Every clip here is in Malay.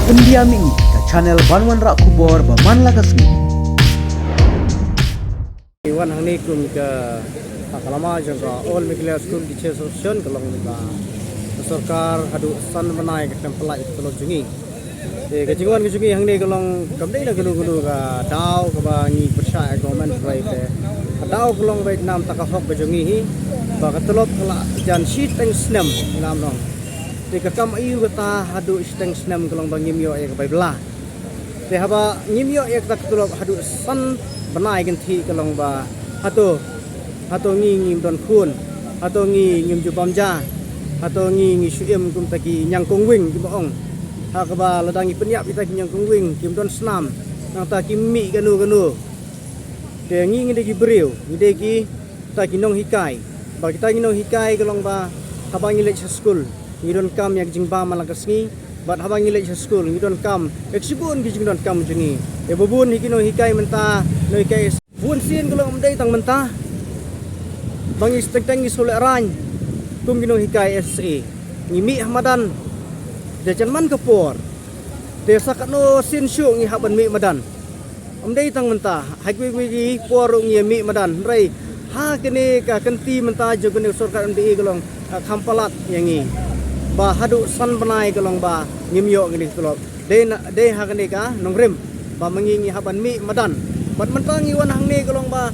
Pendiami ke channel Banwan Rak Kubor Baman Lagasmi. Iwan hang ni kum ke kalama jangka all middle school di Chesoption kalong ba sarkar hadu san banai ke tempelai itu jungi. Ke jingon ke jungi hang ni kalong kamdei na gulu ka dau ke ba ni persya government right dau kalong ba nam takafok ke jungi hi ba katolop kala jan sheet teng snem nam long. Ke kam ayu kata hadu steng snem kalong ba ngimyo e ke baibla. Te haba ngimyo e ka katolop hadu san banai ganti kalong ba hato ngi ngim don khun hato ngi ngim ju bamja hato ngi shuim kum taki nyang kong wing ki baong ha ka ba ladangi penyap kita ki nyang kong wing kim don snam nang ta ki mi kanu te ngi ki breu ngi ki ta ki nong hikai ba kita ngi nong hikai kalong ba habang ngi lech school ngi don kam yak jingba malagasngi bat habang ngi lech school ngi don kam eksibun ki jing don kam jungi e bubun hiki nong hikai menta no hikai bun sin kalong amdai tang menta bangi steng isolek ran kum ginong hikai SE ngimi Ahmadan jajan man kapor desa katno sin syu ngi haban mi madan amdai tang menta hagwi wi por ngi mi madan rei ha kene ka kanti menta jogun sarkar MDI kalong khampalat yangi ba hadu san banai kalong ba ngimyo ngini tulop de ha kene ka nongrem ba mangi haban mi madan bat mentang iwan hang ni kalong ba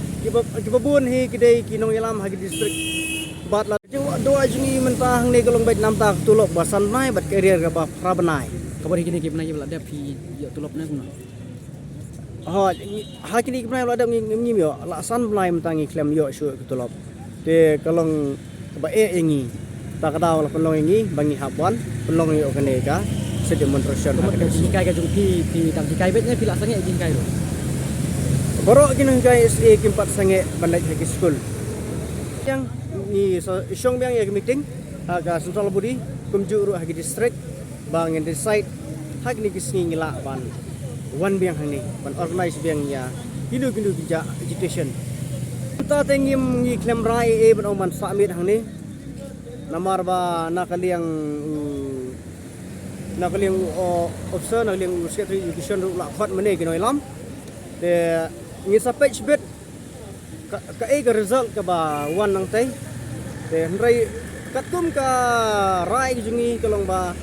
kibabun hi kidai kinong yalam hagi district bat la doa jungi mentang hang ni kalong bait nam tak tulop basan nai bat career ka ba prabanai kabar hikini kipna ye belada pi ya tulop na kuna ha kini kibnai belada ngim yo la san banai mentang klem yo shu tulop te kalong ba engi tak daw la pelong engi bangi haban pelong yo kene ka se demonstration hikai ka jung pi tang hikai bet ne pila sange hikai ro borok kinong hikai SE kimpat sange bandai high school yang ni isyong biang ya meeting aga central budi kumju ru hagi district bang in decide hak ni kisngi ngila ban one biang hang ni ban organize biang ya kindu bija education kita tengim ngi klem rai e ban oman summit hang ni namar ba nakaliang officer nakaliang secretary education ru la khat mane kinoi lam de ngi sa page bit ka result ka ba wan nang tai de rai katum ka rai jungi kalong ba